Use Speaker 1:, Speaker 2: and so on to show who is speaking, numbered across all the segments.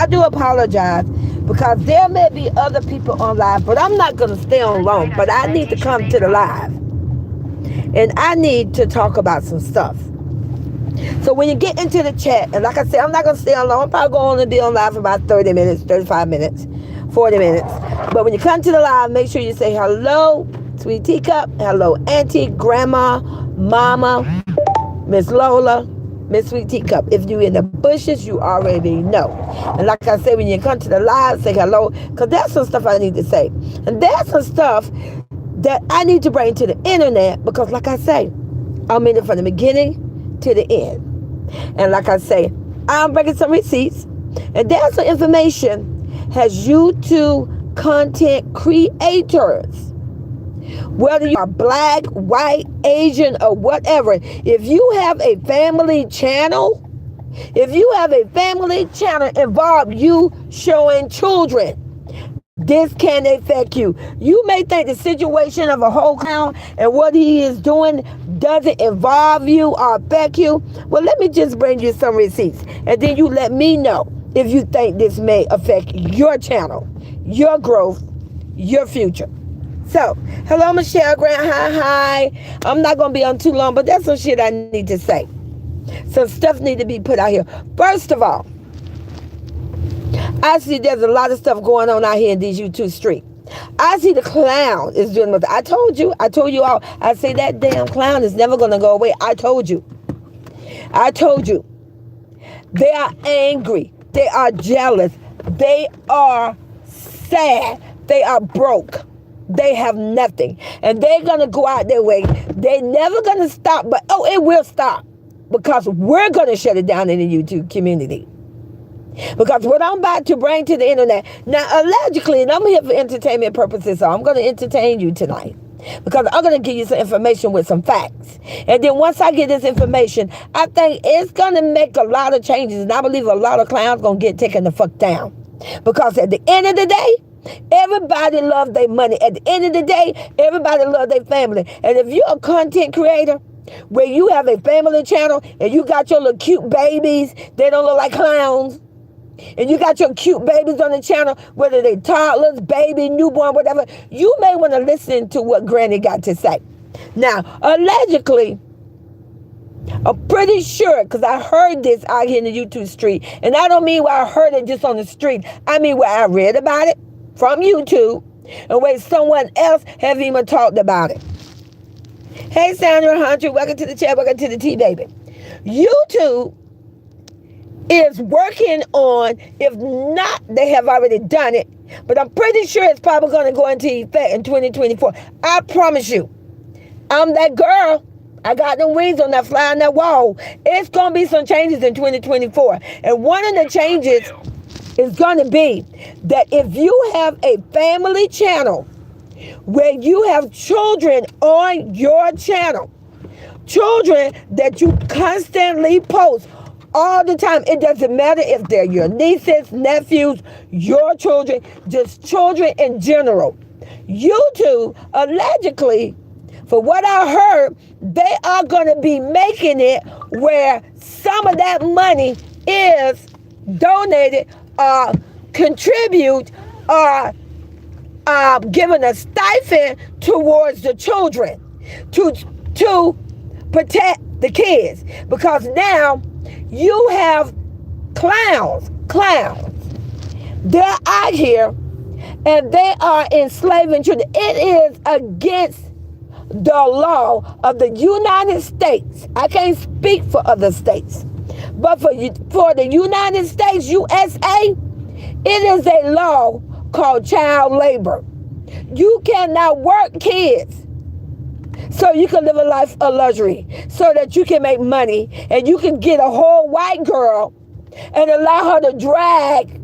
Speaker 1: I do apologize because there may be other people on live, but I'm not going to stay on long. But I need to come to the live. And I need to talk about some stuff. So when you get into the chat, and like I said, I'm not going to stay on long. I'm probably going to be on live for about 30 minutes, 35 minutes, 40 minutes. But when you come to the live, make sure you say hello, Sweet Teacup, hello, Auntie, Grandma, Mama, Miss Lola, Miss Sweet Teacup. If you're in the bushes, you already know. And like I said, when you come to the live, say hello, because there's some stuff I need to say. And there's some stuff that I need to bring to the internet because, like I say, I'm in it from the beginning to the end. And like I say, I'm bringing some receipts. And there's some information has YouTube content creators. Whether you are black, white, Asian, or whatever, if you have a family channel, involve you showing children, this can affect you. You may think the situation of a whole clown and what he is doing doesn't involve you or affect you. Well, let me just bring you some receipts, and then you let me know if you think this may affect your channel, your growth, your future. So, hello, Michelle Grant. Hi. I'm not going to be on too long, but that's some shit I need to say. Some stuff need to be put out here. First of all, I see there's a lot of stuff going on out here in these YouTube streets. I see the clown is doing what I told you all. I say that damn clown is never going to go away. I told you. They are angry. They are jealous. They are sad. They are broke. They have nothing. And they're going to go out their way. They're never going to stop. But, it will stop. Because we're going to shut it down in the YouTube community. Because what I'm about to bring to the internet. Now, allegedly, and I'm here for entertainment purposes. So I'm going to entertain you tonight. Because I'm going to give you some information with some facts. And then once I get this information, I think it's going to make a lot of changes. And I believe a lot of clowns going to get taken the fuck down. Because at the end of the day, everybody loves their money. At the end of the day, everybody loves their family. And if you're a content creator, where you have a family channel, and you got your little cute babies, they don't look like clowns, and you got your cute babies on the channel, whether they toddlers, baby, newborn, whatever, you may want to listen to what Granny got to say. Now, allegedly, I'm pretty sure, because I heard this out here in the YouTube street, and I don't mean where I heard it just on the street. I mean where I read about it from YouTube, and where someone else have even talked about it. Hey, Sandra Hunter, welcome to the chat, welcome to the T-Baby. YouTube is working on, if not, they have already done it, but I'm pretty sure it's probably going to go into effect in 2024. I promise you, I'm that girl. I got them wings on that fly on that wall. It's going to be some changes in 2024. And one of the changes is going to be that if you have a family channel where you have children on your channel, children that you constantly post all the time, it doesn't matter if they're your nieces, nephews, your children, just children in general. YouTube, allegedly, for what I heard, they are going to be making it where some of that money is donated or contribute or given a stipend towards the children to protect the kids. Because now you have clowns. They're out here and they are enslaving children. It is against the law of the United States. I can't speak for other states. But for the United States, USA, it is a law called child labor. You cannot work kids so you can live a life of luxury, so that you can make money and you can get a whole white girl and allow her to drag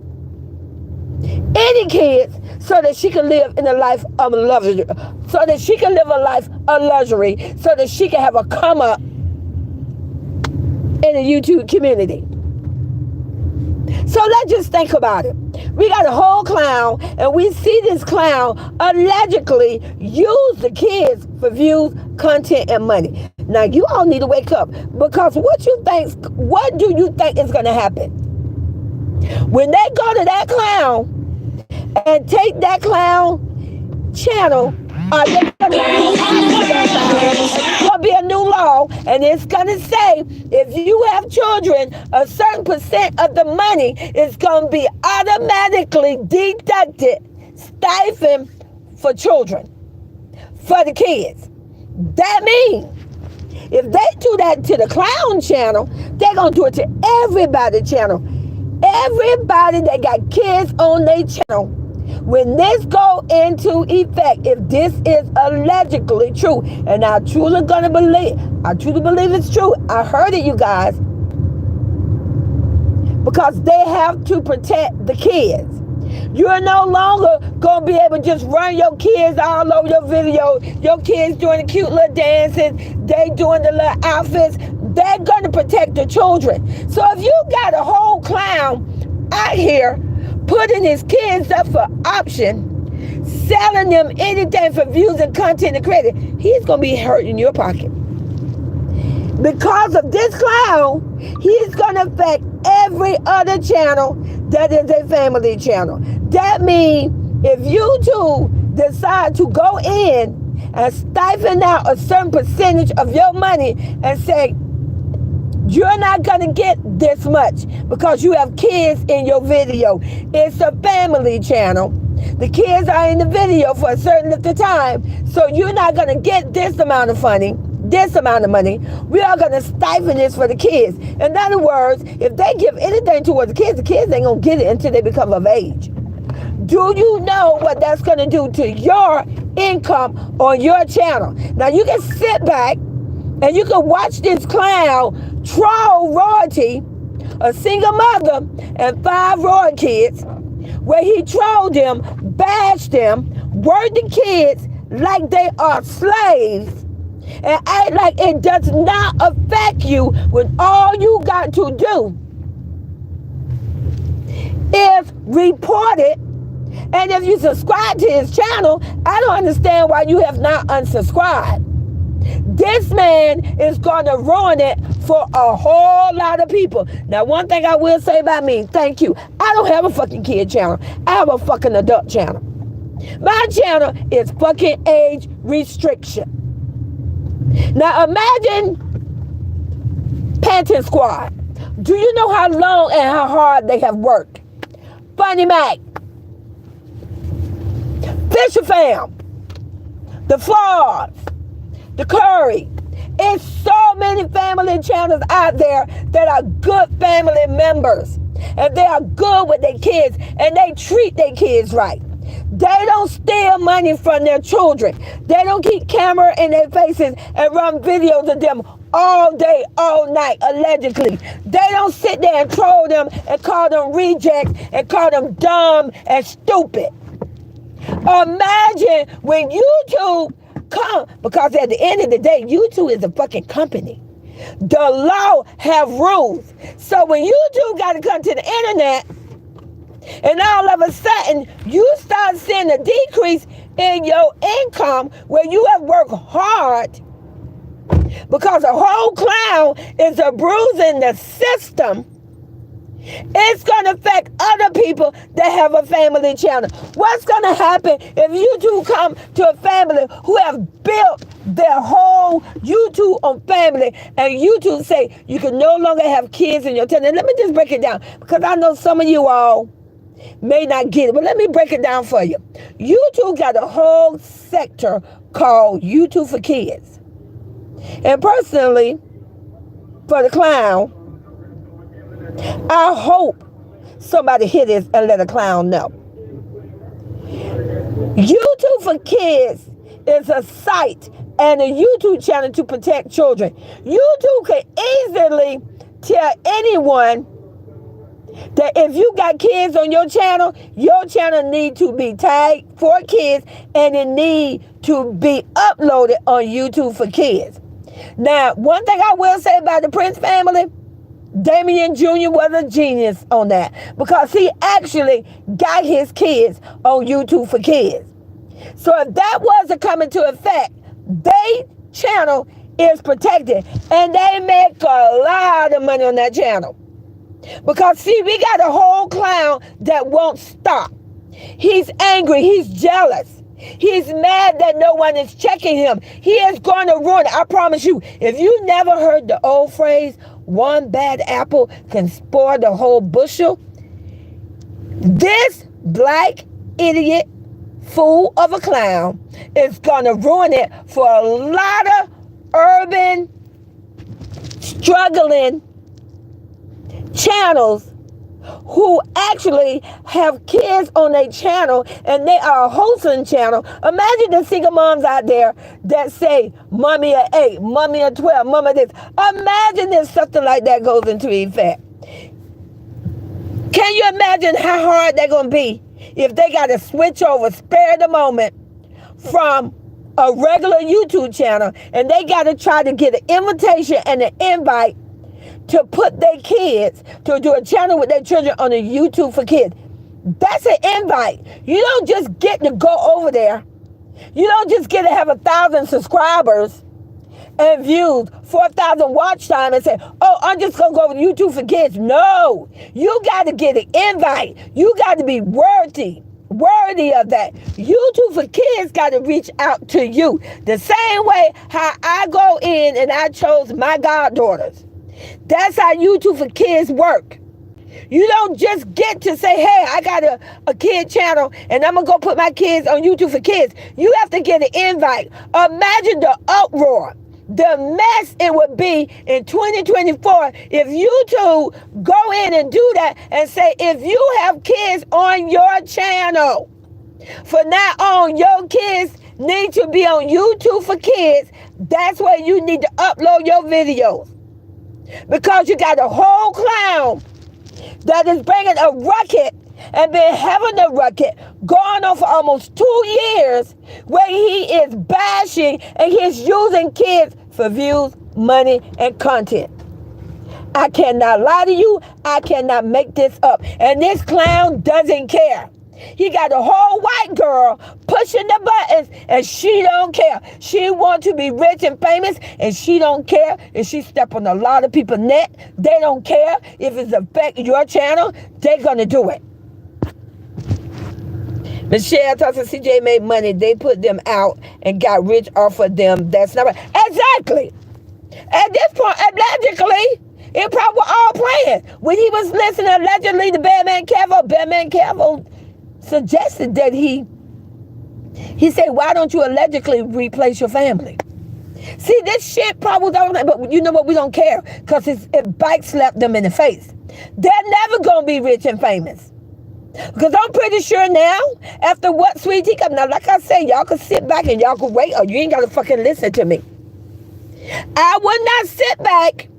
Speaker 1: any kids so that she can live in a life of luxury, so that she can live a life of luxury, so that she can have a come up in the YouTube community. So let's just think about it. We got a whole clown, and we see this clown allegedly use the kids for views, content, and money. Now, you all need to wake up, because what do you think is going to happen? When they go to that clown and take that clown channel, they're going to be a new law, and it's going to say if you have children, a certain percent of the money is going to be automatically deducted, stipend for children, for the kids. That means if they do that to the clown channel, they're going to do it to everybody channel. Everybody that got kids on their channel. When this go into effect, if this is allegedly true, and I truly believe it's true. I heard it, you guys. Because they have to protect the kids. You're no longer going to be able to just run your kids all over your video. Your kids doing the cute little dances. They doing the little outfits. They're going to protect the children. So if you got a whole clown out here putting his kids up for option, selling them anything for views and content and credit, he's going to be hurting your pocket. Because of this clown, he's going to affect every other channel that is a family channel. That means if you two decide to go in and stifle out a certain percentage of your money and say, you're not going to get this much because you have kids in your video. It's a family channel. The kids are in the video for a certain length of time, so you're not going to get this amount of money. We are going to stifle this for the kids. In other words, if they give anything towards the kids ain't going to get it until they become of age. Do you know what that's going to do to your income on your channel? Now, you can sit back and you can watch this clown troll royalty, a single mother and 5 royal kids, where he trolled them, bashed them, worked the kids like they are slaves, and act like it does not affect you when all you got to do is report it. And if you subscribe to his channel, I don't understand why you have not unsubscribed. This man is going to ruin it for a whole lot of people. Now, one thing I will say about me, thank you. I don't have a fucking kid channel. I have a fucking adult channel. My channel is fucking age restriction. Now, imagine Panting Squad. Do you know how long and how hard they have worked? Funny Mac, Fisher Fam, The Flaws, The Curry. It's so many family channels out there that are good family members. And they are good with their kids. And they treat their kids right. They don't steal money from their children. They don't keep camera in their faces and run videos of them all day, all night, allegedly. They don't sit there and troll them and call them rejects and call them dumb and stupid. Imagine when YouTube come, because at the end of the day, YouTube is a fucking company. The law have rules. So when YouTube got to come to the internet, and all of a sudden, you start seeing a decrease in your income where you have worked hard, because a whole clown is a bruise in the system. It's going to affect other people that have a family channel. What's going to happen if you two come to a family who have built their whole YouTube on family, and YouTube say you can no longer have kids in your channel? And let me just break it down, because I know some of you all may not get it, but let me break it down for you. YouTube got a whole sector called YouTube for Kids. And personally, for the clown, I hope somebody hit this and let a clown know. YouTube for Kids is a site and a YouTube channel to protect children. YouTube can easily tell anyone that if you got kids on your channel need to be tagged for kids, and it need to be uploaded on YouTube for Kids. Now, one thing I will say about the Prince family, Damien Jr. was a genius on that, because he actually got his kids on YouTube for Kids. So if that was to come into effect, their channel is protected, and they make a lot of money on that channel. Because see, we got a whole clown that won't stop. He's angry. He's jealous. He's mad that no one is checking him. He is going to ruin it. I promise you, if you never heard the old phrase, one bad apple can spoil the whole bushel, this black idiot fool of a clown is going to ruin it for a lot of urban, struggling channels who actually have kids on their channel and they are a wholesome channel. Imagine the single moms out there that say, mommy at 8, mommy at 12, mama this. Imagine if something like that goes into effect. Can you imagine how hard they're going to be if they got to switch over, spare the moment from a regular YouTube channel and they got to try to get an invitation and an invite to put their kids, to do a channel with their children on a YouTube for kids? That's an invite. You don't just get to go over there. You don't just get to have 1,000 subscribers and views, 4,000 watch time and say, oh, I'm just going to go with YouTube for kids. No, you got to get an invite. You got to be worthy of that. YouTube for kids got to reach out to you. The same way how I go in and I chose my goddaughters. That's how YouTube for kids work. You don't just get to say, hey, I got a kid channel and I'm going to go put my kids on YouTube for kids. You have to get an invite. Imagine the uproar, the mess it would be in 2024 if YouTube go in and do that and say, if you have kids on your channel, from now on, your kids need to be on YouTube for kids. That's where you need to upload your videos. Because you got a whole clown that is bringing a ruckus and been having a ruckus going on for almost 2 years where he is bashing and he's using kids for views, money, and content. I cannot lie to you. I cannot make this up. And this clown doesn't care. He got a whole white girl pushing the buttons and she don't care. She wants to be rich and famous and she don't care if she step on a lot of people's neck. They don't care if it's affect your channel. They're going to do it. Michelle talks to CJ made money. They put them out and got rich off of them. That's not right. Exactly. At this point, allegedly, it probably was all playing. When he was listening allegedly to Batman Cavill suggested that he said, why don't you allegedly replace your family? See, this shit probably don't, but you know what? We don't care because it bike slapped them in the face. They're never going to be rich and famous. Because I'm pretty sure now, after what SweetTeacup, now like I said, y'all can sit back and y'all can wait or you ain't got to fucking listen to me. I would not sit back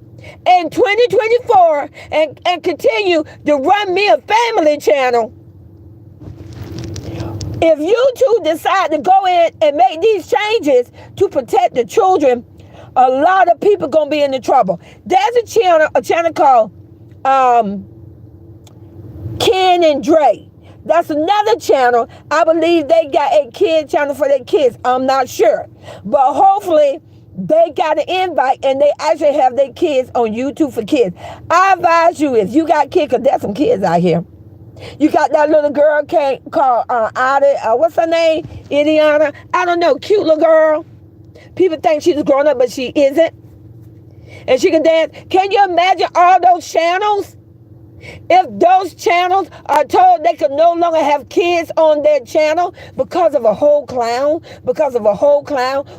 Speaker 1: in 2024 and continue to run me a family channel. If you two decide to go in and make these changes to protect the children, a lot of people going to be in the trouble. There's a channel called Ken and Dre. That's another channel. I believe they got a kid channel for their kids. I'm not sure. But hopefully they got an invite and they actually have their kids on YouTube for kids. I advise you, if you got kids, because there's some kids out here. You got that little girl called Ada, what's her name? Idiana. I don't know, cute little girl. People think she's grown up, but she isn't. And she can dance. Can you imagine all those channels? If those channels are told they could no longer have kids on their channel because of a whole clown,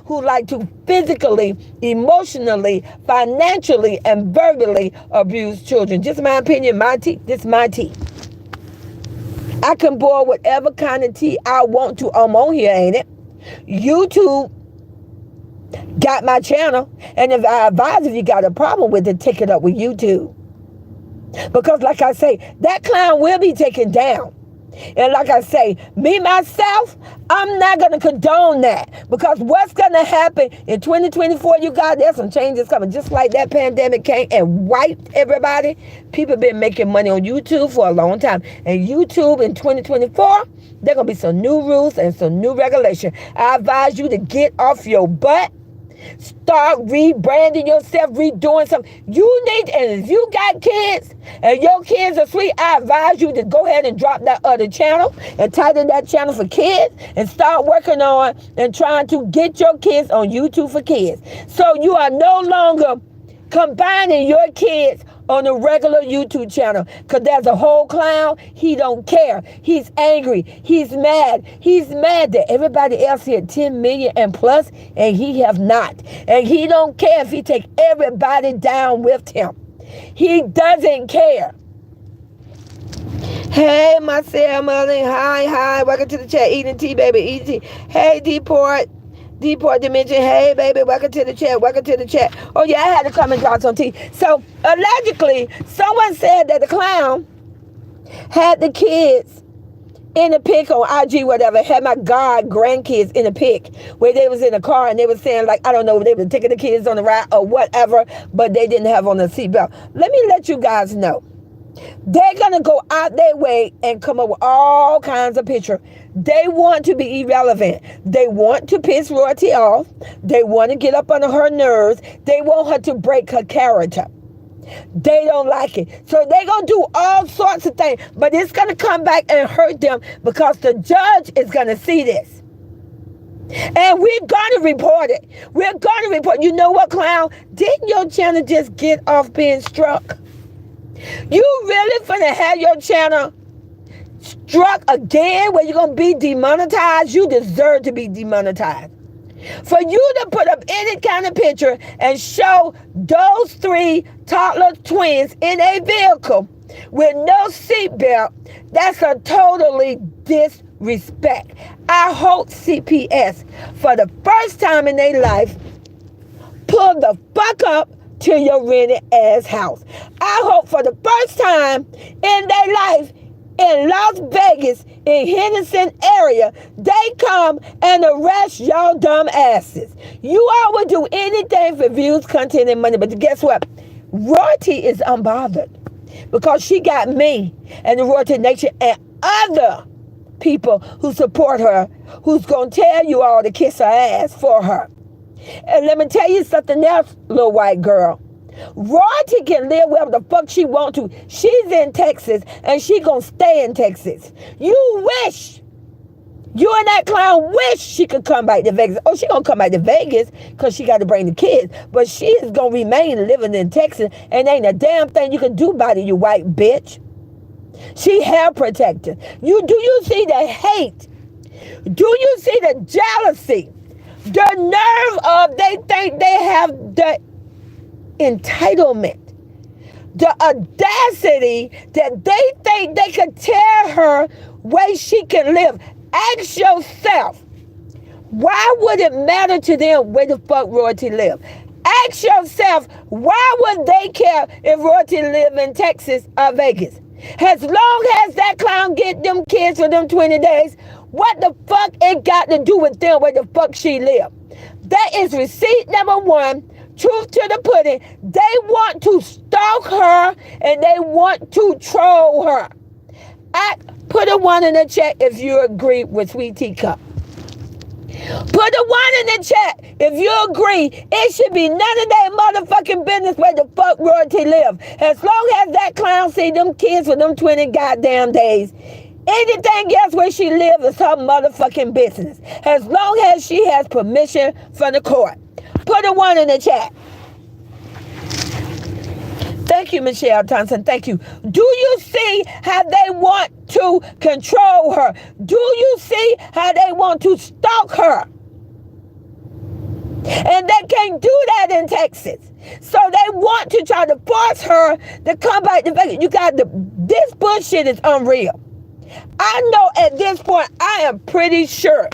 Speaker 1: who like to physically, emotionally, financially, and verbally abuse children. Just my opinion, this is my tea. I can boil whatever kind of tea I want to. I'm on here, ain't it? YouTube got my channel. And if I advise if you got a problem with it, take it up with YouTube. Because like I say, that clown will be taken down. And like I say, me, myself, I'm not going to condone that. Because what's going to happen in 2024, you guys, there's some changes coming. Just like that pandemic came and wiped everybody. People been making money on YouTube for a long time. And YouTube in 2024, there going to be some new rules and some new regulation. I advise you to get off your butt Start rebranding yourself, redoing something. You need, and if you got kids and your kids are sweet, I advise you to go ahead and drop that other channel and title that channel for kids and start working on and trying to get your kids on YouTube for kids. So you are no longer combining your kids on a regular YouTube channel, because there's a whole clown. He don't care. He's angry. He's mad. He's mad that everybody else hit 10 million and plus and he have not. And he don't care if he take everybody down with him. He doesn't care. Hey, Marcel Mullen. Hi. Welcome to the chat. Eating tea, baby. Eating tea. Hey, Deport Dimension. Hey, baby. Welcome to the chat. Oh, yeah, I had to come and drop some tea. So, allegedly, someone said that the clown had the kids in a pic on IG, whatever, had my grandkids in a pic where they was in a car and they were saying, like, I don't know, they were taking the kids on the ride or whatever, but they didn't have on a seatbelt. Let me let you guys know. They're going to go out their way and come up with all kinds of pictures. They want to be irrelevant. They want to piss Royalty off. They want to get up under her nerves. They want her to break her character. They don't like it. So they're going to do all sorts of things. But it's going to come back and hurt them because the judge is going to see this. And we're going to report it. We're going to report. You know what, clown? Didn't your channel just get off being struck? You really finna have your channel struck again where you're going to be demonetized? You deserve to be demonetized. For you to put up any kind of picture and show those 3 toddler twins in a vehicle with no seatbelt, that's a totally disrespect. I hope CPS, for the first time in their life, pull the fuck up to your rented ass house. I hope for the first time in their life in Las Vegas, in Henderson area, they come and arrest y'all dumb asses. You all would do anything for views, content, and money, but guess what? Royalty is unbothered because she got me and the Royalty Nation and other people who support her, who's going to tell you all to kiss her ass for her. And let me tell you something else, little white girl. Royalty can live wherever the fuck she want to. She's in Texas and she gonna stay in Texas. You wish, you and that clown wish she could come back to Vegas. Oh, she gonna come back to Vegas because she got to bring the kids. But she is gonna remain living in Texas and ain't a damn thing you can do about it, you white bitch. She hair protected. Do you see the hate? Do you see the jealousy? The nerve of they think they have the entitlement, the audacity that they think they could tell her where she can live. Ask yourself, why would it matter to them where the fuck Royalty live? Ask yourself, why would they care if Royalty live in Texas or Vegas? As long as that clown get them kids for them 20 days, what the fuck it got to do with them where the fuck she live? That is receipt number 1. Truth to the pudding. They want to stalk her and they want to troll her. Put a 1 in the chat if you agree with SweetTeacup. Put a 1 in the chat if you agree. It should be none of that motherfucking business where the fuck Royalty live. As long as that clown see them kids for them 20 goddamn days, anything else where she live is her motherfucking business. As long as she has permission from the court. Put a 1 in the chat. Thank you, Michelle Thompson. Thank you. Do you see how they want to control her? Do you see how they want to stalk her? And they can't do that in Texas. So they want to try to force her to come back to Vegas. This bullshit is unreal. I know at this point, I am pretty sure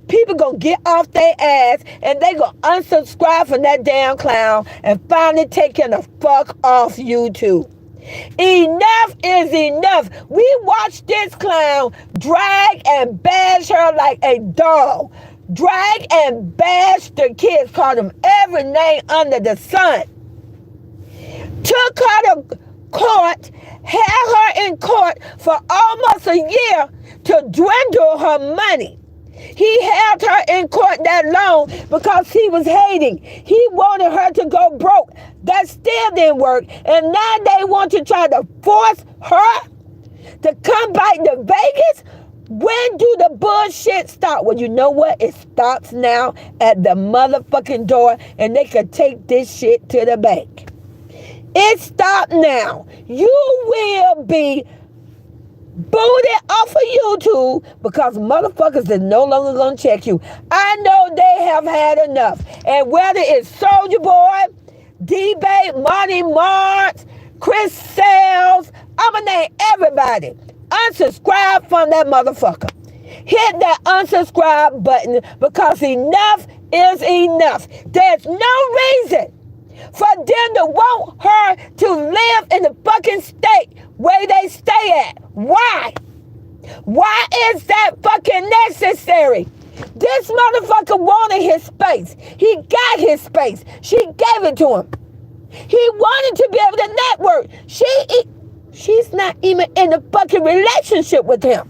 Speaker 1: people gonna get off their ass and they gonna unsubscribe from that damn clown and finally taking the fuck off YouTube. Enough is enough. We watched this clown drag and bash her like a dog. Drag and bash the kids, called them every name under the sun. Took her to court, had her in court for almost a year to dwindle her money. He held her in court that long because he was hating. He wanted her to go broke. That still didn't work. And now they want to try to force her to come back to Vegas. When do the bullshit stop? Well, you know what? It stops now at the motherfucking door, and they could take this shit to the bank. It stopped now. You will be booted off of YouTube because motherfuckers is no longer gonna check you. I know they have had enough. And whether it's Soulja Boy, D-Bay, Monty Marks, Chris Sales, I'ma name everybody. Unsubscribe from that motherfucker. Hit that unsubscribe button because enough is enough. There's no reason for them to want her to live in the fucking state where they stay at. Why? Why is that fucking necessary? This motherfucker wanted his space. He got his space. She gave it to him. He wanted to be able to network. She's not even in a fucking relationship with him.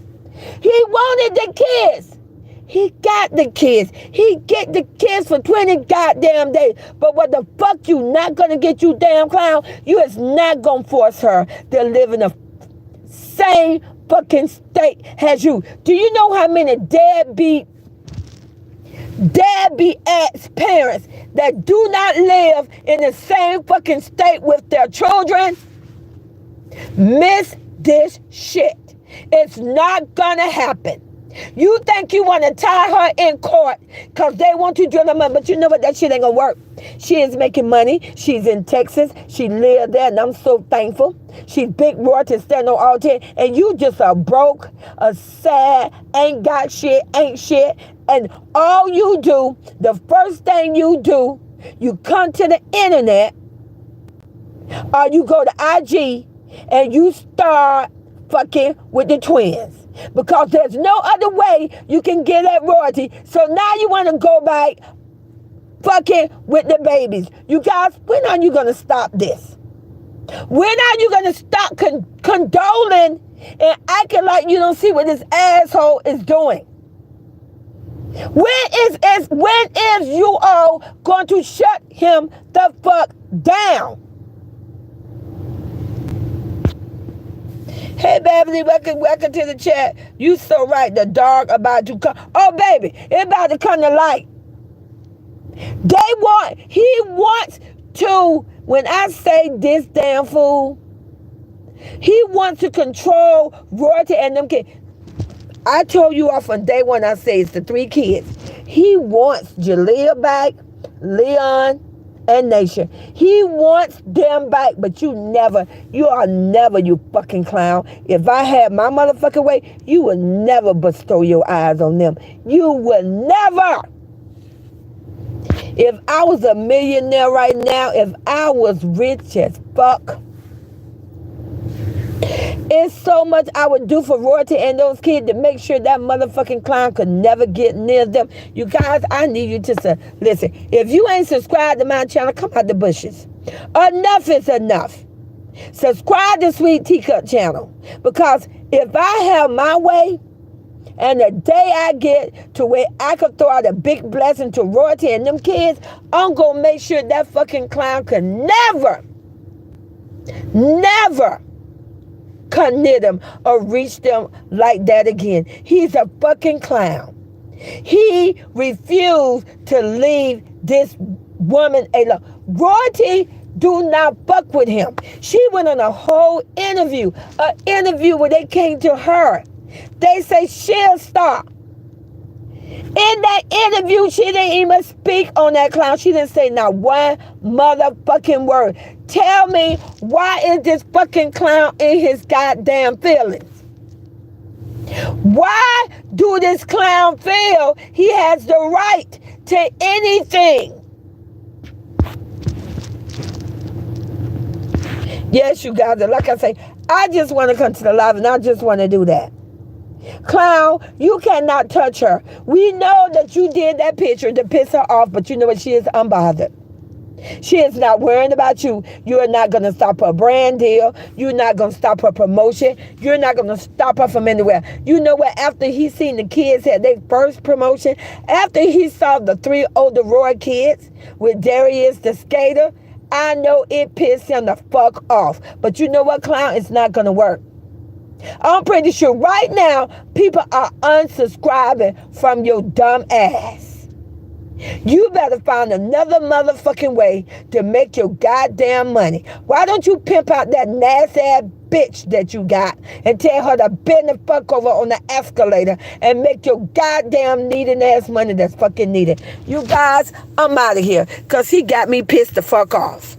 Speaker 1: He wanted the kids. He got the kids. He get the kids for 20 goddamn days. But what the fuck you not gonna get, you damn clown? You is not gonna force her to live in the same fucking state as you. Do you know how many deadbeat ass parents that do not live in the same fucking state with their children? Miss this shit. It's not gonna happen. You think you want to tie her in court because they want to drill them up, but you know what? That shit ain't gonna work. She is making money. She's in Texas. She lived there, and I'm so thankful. She's big royalty, standing on all 10, and you just a broke, a sad, ain't got shit, ain't shit, and all you do, the first thing you do, you come to the internet, or you go to IG, and you start fucking with the twins. Because there's no other way you can get that royalty. So now you want to go back fucking with the babies. You guys, when are you going to stop this? When are you going to stop condoling and acting like you don't see what this asshole is doing? When is you all going to shut him the fuck down? Hey, Beverly, welcome to the chat. You so right. The dog about to come. Oh, baby, it about to come to light. He wants to, when I say this damn fool, he wants to control royalty and them kids. I told you off on day one, I say it's the 3 kids. He wants Jalea back, Leon, and Nation. He wants them back, but you are never, you fucking clown. If I had my motherfucking way, you would never bestow your eyes on them. You would never. If I was a millionaire right now, if I was rich as fuck, it's so much I would do for royalty and those kids to make sure that motherfucking clown could never get near them. You guys, I need you to listen. If you ain't subscribed to my channel, come out the bushes. Enough is enough. Subscribe to SweetTeacup channel. Because if I have my way, and the day I get to where I could throw out a big blessing to royalty and them kids, I'm going to make sure that fucking clown could never come near them or reach them like that again. He's a fucking clown. He refused to leave this woman alone. Royalty do not fuck with him. She went on a whole interview, an interview where they came to her. They say she'll stop. In that interview, she didn't even speak on that clown. She didn't say not one motherfucking word. Tell me, why is this fucking clown in his goddamn feelings? Why do this clown feel he has the right to anything? Yes, you guys, like I say, I just want to come to the live and I just want to do that. Clown, you cannot touch her. We know that you did that picture to piss her off, but you know what? She is unbothered. She is not worrying about you. You are not going to stop her brand deal. You're not going to stop her promotion. You're not going to stop her from anywhere. You know what? After he seen the kids had their first promotion, after he saw the 3 older Roy kids with Darius the skater, I know it pissed him the fuck off. But you know what, clown? It's not going to work. I'm pretty sure right now people are unsubscribing from your dumb ass. You better find another motherfucking way to make your goddamn money. Why don't you pimp out that nasty ass bitch that you got and tell her to bend the fuck over on the escalator and make your goddamn needing ass money that's fucking needed. You guys, I'm out of here because he got me pissed the fuck off.